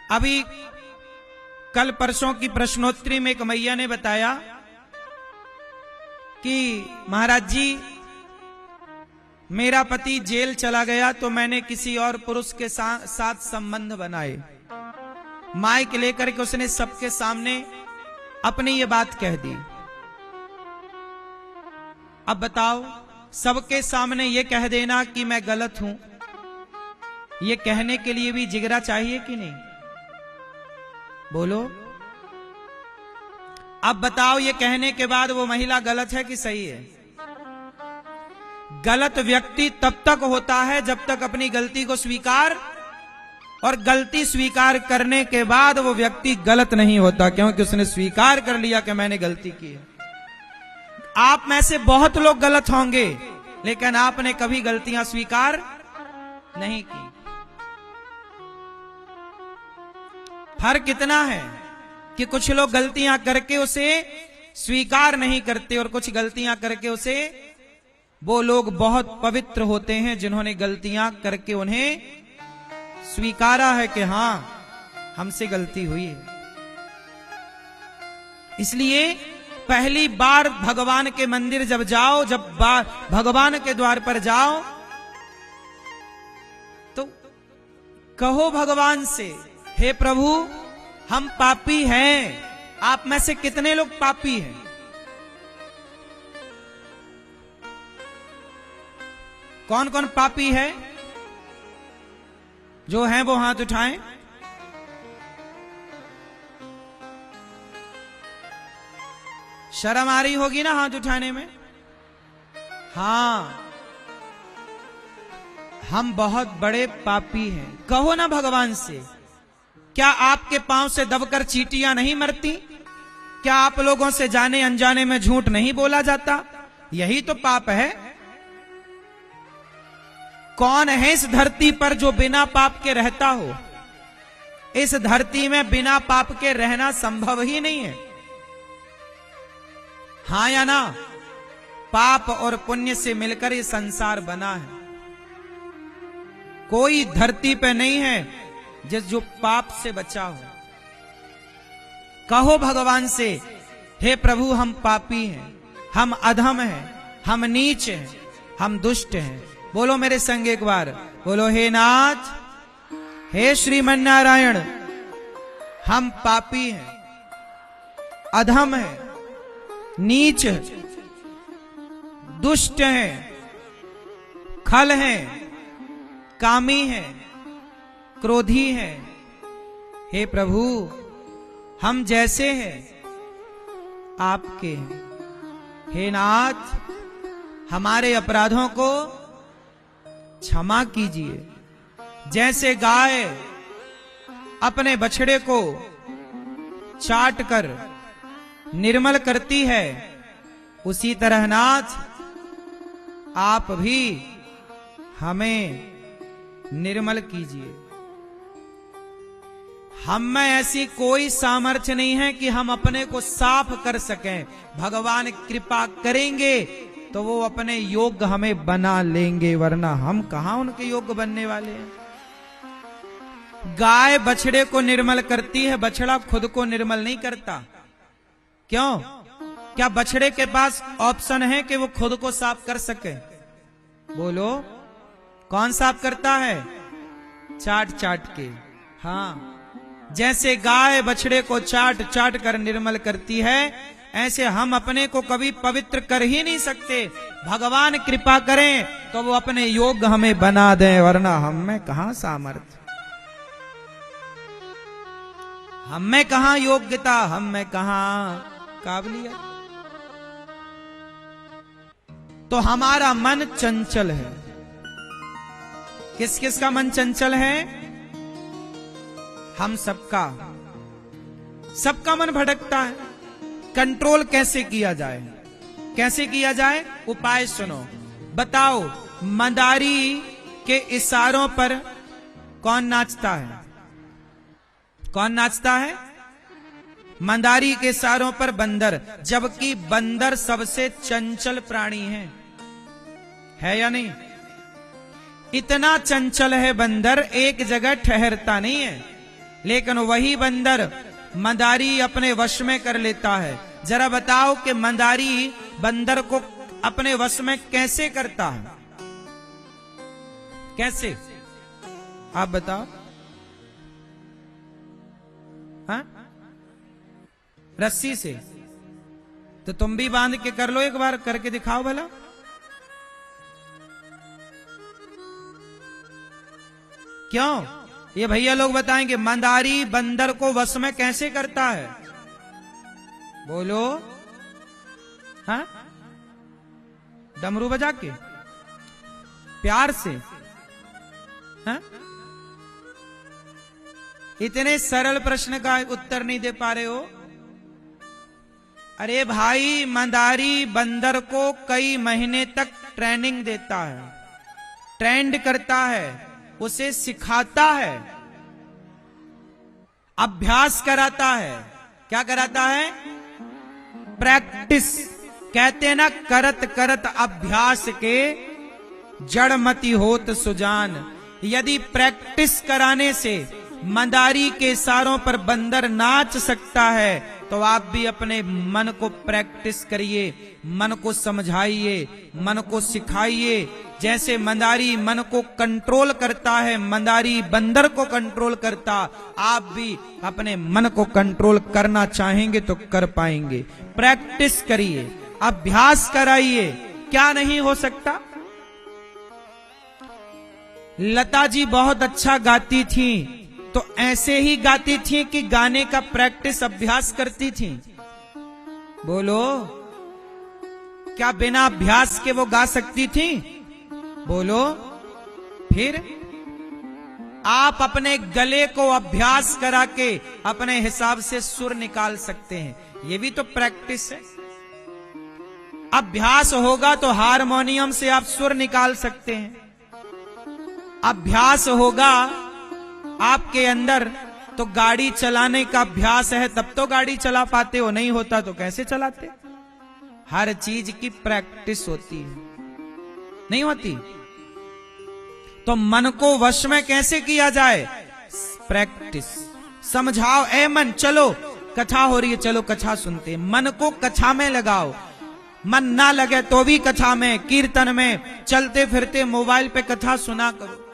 अभी कल परसों की प्रश्नोत्तरी में एक मैया ने बताया कि महाराज जी मेरा पति जेल चला गया तो मैंने किसी और पुरुष के साथ संबंध बनाए। माइक लेकर के उसने सबके सामने अपनी ये बात कह दी। अब बताओ, सबके सामने ये कह देना कि मैं गलत हूं, ये कहने के लिए भी जिगरा चाहिए कि नहीं? बोलो। अब बताओ, ये कहने के बाद वो महिला गलत है कि सही है? गलत व्यक्ति तब तक होता है जब तक अपनी गलती को स्वीकार, और गलती स्वीकार करने के बाद वो व्यक्ति गलत नहीं होता, क्योंकि उसने स्वीकार कर लिया कि मैंने गलती की है। आप में से बहुत लोग गलत होंगे, लेकिन आपने कभी गलतियां स्वीकार नहीं की। फर्क कितना है कि कुछ लोग गलतियां करके उसे स्वीकार नहीं करते, और कुछ गलतियां करके उसे, वो लोग बहुत पवित्र होते हैं जिन्होंने गलतियां करके उन्हें स्वीकारा है कि हां हमसे गलती हुई है। इसलिए पहली बार भगवान के मंदिर जब जाओ, जब भगवान के द्वार पर जाओ, तो कहो भगवान से, हे प्रभु हम पापी हैं। आप में से कितने लोग पापी हैं? कौन कौन पापी है? जो हैं वो हाथ उठाएं। शर्म आ रही होगी ना हाथ उठाने में? हां, हम बहुत बड़े पापी हैं। कहो ना भगवान से। क्या आपके पांव से दबकर चींटियां नहीं मरती? क्या आप लोगों से जाने अनजाने में झूठ नहीं बोला जाता? यही तो पाप है। कौन है इस धरती पर जो बिना पाप के रहता हो? इस धरती में बिना पाप के रहना संभव ही नहीं है। हां या ना? पाप और पुण्य से मिलकर ये संसार बना है। कोई धरती पे नहीं है जो पाप से बचा हो। कहो भगवान से, हे प्रभु हम पापी हैं, हम अधम हैं, हम नीच हैं, हम दुष्ट हैं। बोलो मेरे संग एक बार, बोलो, हे नाथ, हे श्रीमन नारायण, हम पापी हैं, अधम हैं, नीच हैं, दुष्ट हैं, खल हैं, कामी हैं, क्रोधी हैं। हे प्रभु हम जैसे हैं आपके हैं। हे नाथ हमारे अपराधों को क्षमा कीजिए। जैसे गाय अपने बछड़े को चाट कर निर्मल करती है, उसी तरह नाथ आप भी हमें निर्मल कीजिए। हम में ऐसी कोई सामर्थ्य नहीं है कि हम अपने को साफ कर सकें। भगवान कृपा करेंगे तो वो अपने योग्य हमें बना लेंगे, वरना हम कहां उनके योग्य बनने वाले हैं। गाय बछड़े को निर्मल करती है, बछड़ा खुद को निर्मल नहीं करता। क्यों? क्या बछड़े के पास ऑप्शन है कि वो खुद को साफ कर सके? बोलो, कौन साफ करता है? चाट चाट के। हां, जैसे गाय बछड़े को चाट चाट कर निर्मल करती है, ऐसे हम अपने को कभी पवित्र कर ही नहीं सकते। भगवान कृपा करें तो वो अपने योग्य हमें बना दें, वरना हम में कहां सामर्थ्य, हम में कहां योग्यता, हम में कहां काबिलियत। तो हमारा मन चंचल है। किस किस का मन चंचल है? हम सबका। सबका मन भटकता है। कंट्रोल कैसे किया जाए? कैसे किया जाए? उपाय सुनो। बताओ, मंदारी के इशारों पर कौन नाचता है? कौन नाचता है? मंदारी के इशारों पर बंदर, जबकि बंदर सबसे चंचल प्राणी है या नहीं? इतना चंचल है बंदर, एक जगह ठहरता नहीं है। लेकिन वही बंदर मंदारी अपने वश में कर लेता है। जरा बताओ कि मंदारी बंदर को अपने वश में कैसे करता है? कैसे? आप बताओ। हाँ? रस्सी से। तो तुम भी बांध के कर लो, एक बार करके दिखाओ भला। क्यों? ये भैया लोग बताएंगे मंदारी बंदर को वश में कैसे करता है। बोलो। हाँ? डमरू बजा के, प्यार से। हाँ? इतने सरल प्रश्न का उत्तर नहीं दे पा रहे हो? अरे भाई, मंदारी बंदर को कई महीने तक ट्रेनिंग देता है, ट्रेंड करता है, उसे सिखाता है, अभ्यास कराता है। क्या कराता है? प्रैक्टिस। कहते हैं ना, करत करत अभ्यास के जड़मति होत सुजान। यदि प्रैक्टिस कराने से मंदारी के इशारों पर बंदर नाच सकता है, तो आप भी अपने मन को प्रैक्टिस करिए, मन को समझाइए, मन को सिखाइए। जैसे मंदारी मन को कंट्रोल करता है, मंदारी बंदर को कंट्रोल करता, आप भी अपने मन को कंट्रोल करना चाहेंगे तो कर पाएंगे। प्रैक्टिस करिए, अभ्यास कराइए। क्या नहीं हो सकता? लता जी बहुत अच्छा गाती थी, तो ऐसे ही गाती थी कि गाने का प्रैक्टिस अभ्यास करती थी। बोलो। क्या बिना अभ्यास के वो गा सकती थी? बोलो। फिर आप अपने गले को अभ्यास करा के अपने हिसाब से सुर निकाल सकते हैं। ये भी तो प्रैक्टिस है। अभ्यास होगा तो हारमोनियम से आप सुर निकाल सकते हैं। अभ्यास होगा आपके अंदर तो गाड़ी चलाने का अभ्यास है, तब तो गाड़ी चला पाते हो, नहीं होता तो कैसे चलाते? हर चीज की प्रैक्टिस होती है, नहीं होती? तो मन को वश में कैसे किया जाए? प्रैक्टिस। समझाओ, ए मन चलो, कथा हो रही है, चलो कथा सुनते। मन को कथा में लगाओ। मन ना लगे तो भी कथा में, कीर्तन में, चलते फिरते मोबाइल पे कथा सुना करो।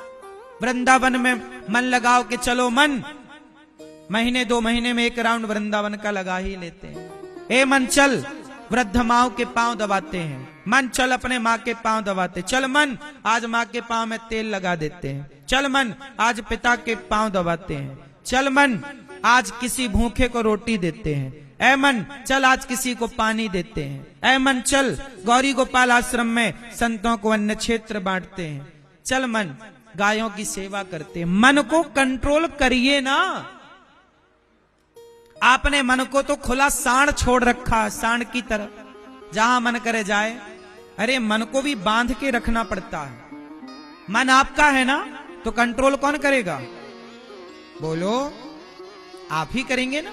वृंदावन में मन लगाओ कि चलो मन, महीने 2 महीने में एक राउंड वृंदावन का लगा ही लेते हैं। ए मन चल, वृद्ध माओ के पांव दबाते हैं। मन चल, अपने माँ के पांव दबाते। चल मन, आज माँ के पांव में तेल लगा देते हैं। चल मन, आज पिता के पांव दबाते हैं। चल मन, आज किसी भूखे को रोटी देते हैं। ऐ मन चल, आज किसी को पानी देते हैं। ऐ मन चल, गौरी गोपाल आश्रम में संतों को अन्न क्षेत्र बांटते हैं। चल मन, गायों की सेवा करते हैं। मन को कंट्रोल करिए ना। आपने मन को तो खुला सांड छोड़ रखा, सांड की तरह, जहां मन करे जाए। अरे मन को भी बांध के रखना पड़ता है। मन आपका है ना, तो कंट्रोल कौन करेगा? बोलो। आप ही करेंगे ना।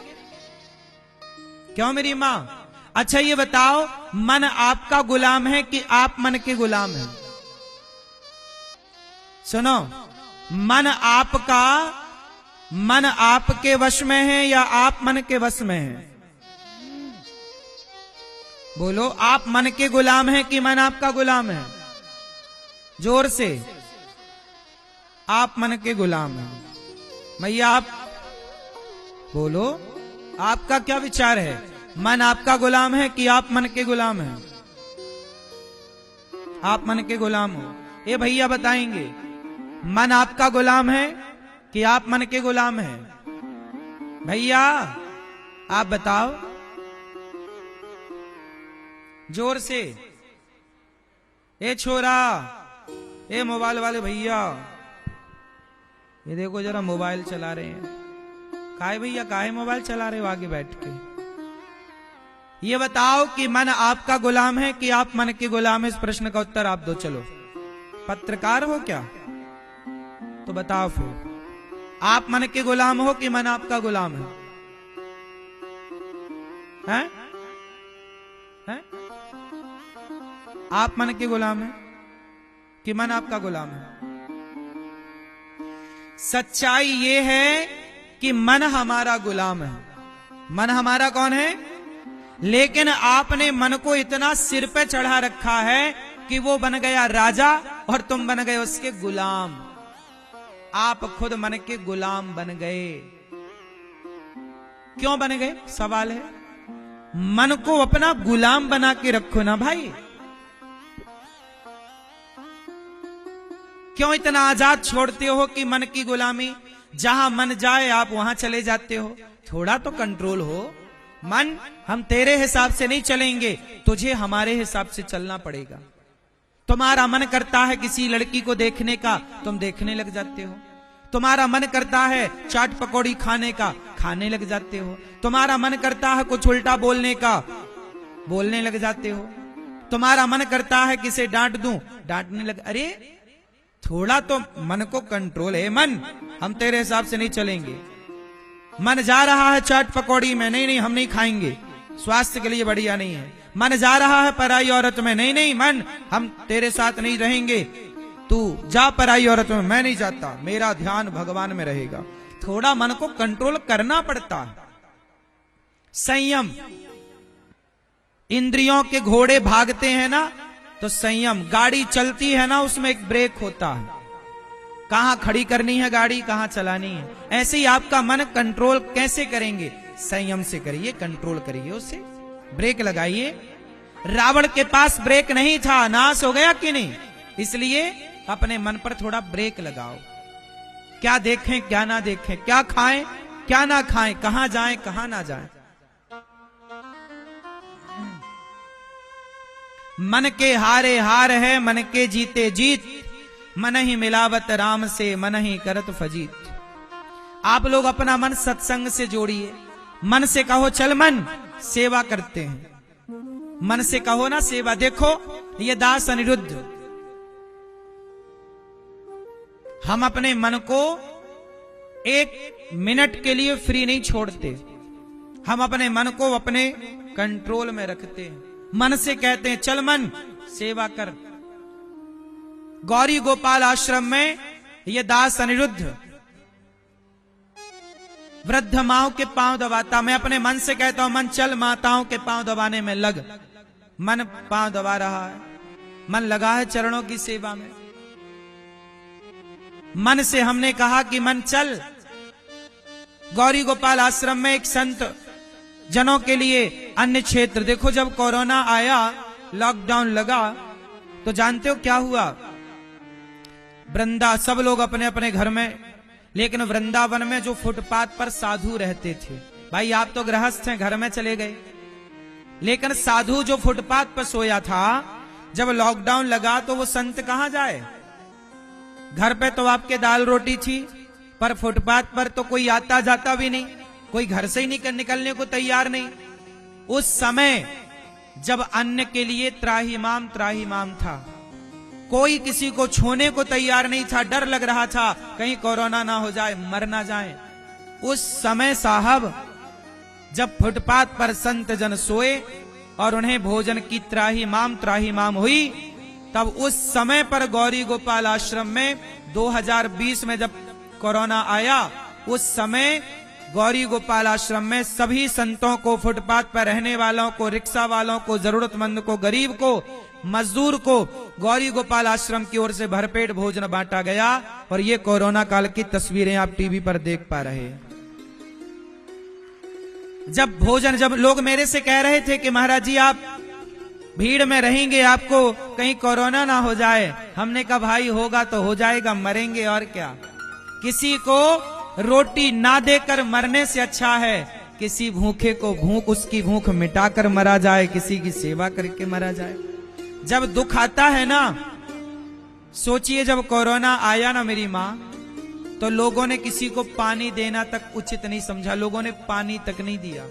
क्यों मेरी मां? अच्छा ये बताओ, मन आपका गुलाम है कि आप मन के गुलाम हैं? सुनो, मन आपका, मन आपके वश में है या आप मन के वश में है? बोलो। आप मन के गुलाम हैं कि मन आपका गुलाम है? जोर से। आप मन के गुलाम हैं। भैया आप बोलो, आपका क्या विचार है? मन आपका गुलाम है कि आप मन के गुलाम हैं? आप मन के गुलाम हो। ये भैया बताएंगे, मन आपका गुलाम है कि आप मन के गुलाम हैं? भैया आप बताओ जोर से। ए छोरा, ए मोबाइल वाले भैया, ये देखो जरा मोबाइल चला रहे हैं। काहे भैया, काहे मोबाइल चला रहे हो आगे बैठ के? ये बताओ कि मन आपका गुलाम है कि आप मन के गुलाम है? इस प्रश्न का उत्तर आप दो। चलो, पत्रकार हो क्या? तो बताओ फिर, आप मन के गुलाम हो कि मन आपका गुलाम है? हैं? हैं? आप मन के गुलाम हैं कि मन आपका गुलाम है? सच्चाई ये है कि मन हमारा गुलाम है। मन हमारा कौन है? लेकिन आपने मन को इतना सिर पे चढ़ा रखा है कि वो बन गया राजा और तुम बन गए उसके गुलाम। आप खुद मन के गुलाम बन गए। क्यों बन गए? सवाल है। मन को अपना गुलाम बना के रखो ना भाई। क्यों इतना आजाद छोड़ते हो कि मन की गुलामी? जहां मन जाए आप वहां चले जाते हो। थोड़ा तो कंट्रोल हो। मन, हम तेरे हिसाब से नहीं चलेंगे, तुझे हमारे हिसाब से चलना पड़ेगा। तुम्हारा मन करता है किसी लड़की को देखने का, तुम देखने लग जाते हो। तुम्हारा मन करता है चाट पकौड़ी खाने का, खाने लग जाते हो। तुम्हारा मन करता है कुछ उल्टा बोलने का, बोलने लग जाते हो। तुम्हारा मन करता है किसे डांट दूं, डांटने लग। अरे थोड़ा तो मन को कंट्रोल है। मन, हम तेरे हिसाब से नहीं चलेंगे। मन जा रहा है चाट पकौड़ी में, नहीं नहीं हम नहीं खाएंगे, स्वास्थ्य के लिए बढ़िया नहीं है। मन जा रहा है पराई औरत में, नहीं नहीं मन, हम तेरे साथ नहीं रहेंगे, तू जा पराई औरत में, मैं नहीं जाता, मेरा ध्यान भगवान में रहेगा। थोड़ा मन को कंट्रोल करना पड़ता है। संयम। इंद्रियों के घोड़े भागते हैं ना, तो संयम। गाड़ी चलती है ना, उसमें एक ब्रेक होता है, कहां खड़ी करनी है गाड़ी, कहां चलानी है। ऐसे ही आपका मन कंट्रोल कैसे करेंगे? संयम से करिए, कंट्रोल करिए उसे, ब्रेक लगाइए। रावण के पास ब्रेक नहीं था, नाश हो गया कि नहीं? इसलिए अपने मन पर थोड़ा ब्रेक लगाओ। क्या देखें क्या ना देखें, क्या खाएं क्या ना खाएं, कहां जाएं कहां ना जाएं। मन के हारे हार है, मन के जीते जीत। मन ही मिलावत राम से, मन ही करत फजीत। आप लोग अपना मन सत्संग से जोड़िए। मन से कहो चल मन, सेवा करते हैं। मन से कहो ना सेवा। देखो ये दास अनिरुद्ध, हम अपने मन को एक मिनट के लिए फ्री नहीं छोड़ते। हम अपने मन को अपने कंट्रोल में रखते हैं। मन से कहते हैं चल मन, सेवा कर। गौरी गोपाल आश्रम में ये दास अनिरुद्ध वृद्ध माओ के पांव दबाता। मैं अपने मन से कहता हूं मन चल माताओं के पांव दबाने में लग। मन पांव दबा रहा है, मन लगा है चरणों की सेवा में। मन से हमने कहा कि मन चल। गौरी गोपाल आश्रम में एक संत जनों के लिए अन्य क्षेत्र। देखो जब कोरोना आया, लॉकडाउन लगा, तो जानते हो क्या हुआ? वृंदा सब लोग अपने अपने घर में, लेकिन वृंदावन में जो फुटपाथ पर साधु रहते थे, भाई आप तो गृहस्थ हैं, घर में चले गए, लेकिन साधु जो फुटपाथ पर सोया था, जब लॉकडाउन लगा तो वो संत कहां जाए? घर पे तो आपके दाल रोटी थी, पर फुटपाथ पर तो कोई आता जाता भी नहीं, कोई घर से ही निकलने को तैयार नहीं। उस समय जब अन्न के लिए त्राहिमाम त्राहिमाम था, कोई किसी को छूने को तैयार नहीं था, डर लग रहा था कहीं कोरोना ना हो जाए, मर ना जाए। उस समय साहब जब फुटपाथ पर संत जन सोए और उन्हें भोजन की त्राहिमाम हुई, तब उस समय पर गौरी गोपाल आश्रम में 2020 में जब कोरोना आया, उस समय गौरी गोपाल आश्रम में सभी संतों को, फुटपाथ पर रहने वालों को, रिक्शा वालों को, जरूरतमंद को, गरीब को, मजदूर को गौरी गोपाल आश्रम की ओर से भरपेट भोजन बांटा गया। और ये कोरोना काल की तस्वीरें आप टीवी पर देख पा रहे हैं। जब लोग मेरे से कह रहे थे कि महाराज जी आप भीड़ में रहेंगे, आपको कहीं कोरोना ना हो जाए, हमने कहा भाई होगा तो हो जाएगा, मरेंगे और क्या। किसी को रोटी ना देकर मरने से अच्छा है किसी भूखे को उसकी भूख मिटाकर मरा जाए, किसी की सेवा करके मरा जाए। जब दुख आता है ना, सोचिए जब कोरोना आया ना मेरी माँ, तो लोगों ने किसी को पानी देना तक उचित नहीं समझा, लोगों ने पानी तक नहीं दिया।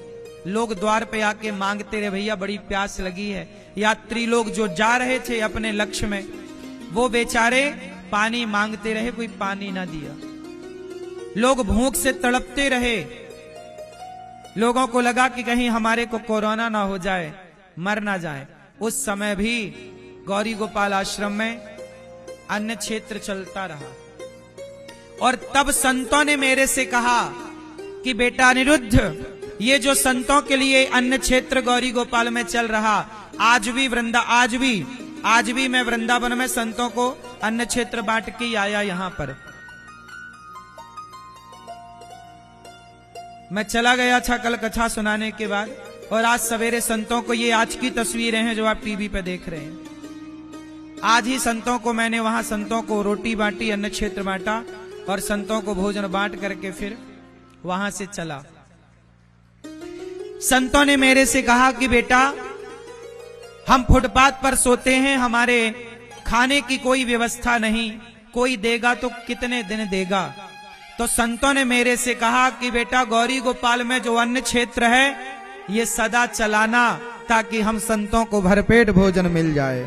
लोग द्वार पे आके मांगते रहे, भैया बड़ी प्यास लगी है। यात्री लोग जो जा रहे थे अपने लक्ष्य में, वो बेचारे पानी मांगते रहे, कोई पानी ना दिया। लोग भूख से तड़पते रहे। लोगों को लगा कि कहीं हमारे को कोरोना ना हो जाए, मर ना जाए। उस समय भी गौरी गोपाल आश्रम में अन्य क्षेत्र चलता रहा। और तब संतों ने मेरे से कहा कि बेटा अनिरुद्ध, ये जो संतों के लिए अन्न क्षेत्र गौरी गोपाल में चल रहा, आज भी मैं वृंदावन में संतों को अन्न क्षेत्र बांट के आया। यहां पर मैं चला गया था कल कथा सुनाने के बाद, और आज सवेरे संतों को, ये आज की तस्वीरें हैं जो आप टीवी पे देख रहे हैं, आज ही संतों को मैंने वहां संतों को रोटी बांटी, अन्न क्षेत्र बांटा और संतों को भोजन बांट करके फिर वहां से चला। संतों ने मेरे से कहा कि बेटा हम फुटपाथ पर सोते हैं, हमारे खाने की कोई व्यवस्था नहीं, कोई देगा तो कितने दिन देगा। तो संतों ने मेरे से कहा कि बेटा गौरी गोपाल में जो अन्न क्षेत्र है ये सदा चलाना, ताकि हम संतों को भरपेट भोजन मिल जाए।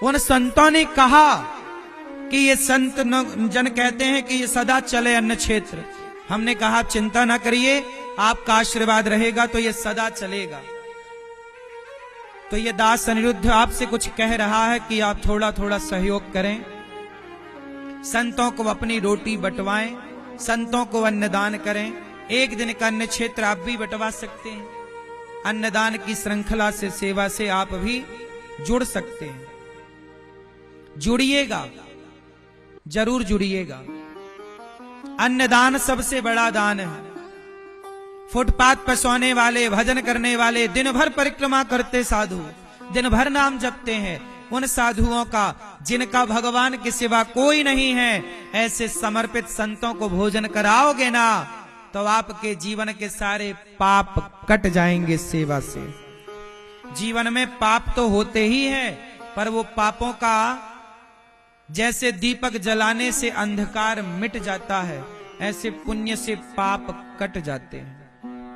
उन संतों ने कहा कि ये संत जन कहते हैं कि ये सदा चले अन्न क्षेत्र। हमने कहा आप चिंता ना करिए, आपका आशीर्वाद रहेगा तो ये सदा चलेगा। तो ये दास अनिरुद्ध आपसे कुछ कह रहा है कि आप थोड़ा थोड़ा सहयोग करें, संतों को अपनी रोटी बंटवाएं, संतों को अन्नदान करें। एक दिन का अन्न क्षेत्र आप भी बंटवा सकते हैं। अन्नदान की श्रृंखला से, सेवा से आप भी जुड़ सकते हैं। जुड़िएगा, जरूर जुड़िएगा। अन्नदान सबसे बड़ा दान है। फुटपाथ पर सोने वाले, भजन करने वाले, दिन भर परिक्रमा करते साधु, दिन भर नाम जपते हैं, उन साधुओं का जिनका भगवान के सिवा कोई नहीं है, ऐसे समर्पित संतों को भोजन कराओगे ना तो आपके जीवन के सारे पाप कट जाएंगे सेवा से। जीवन में पाप तो होते ही हैं, पर वो पापों का जैसे दीपक जलाने से अंधकार मिट जाता है, ऐसे पुण्य से पाप कट जाते हैं।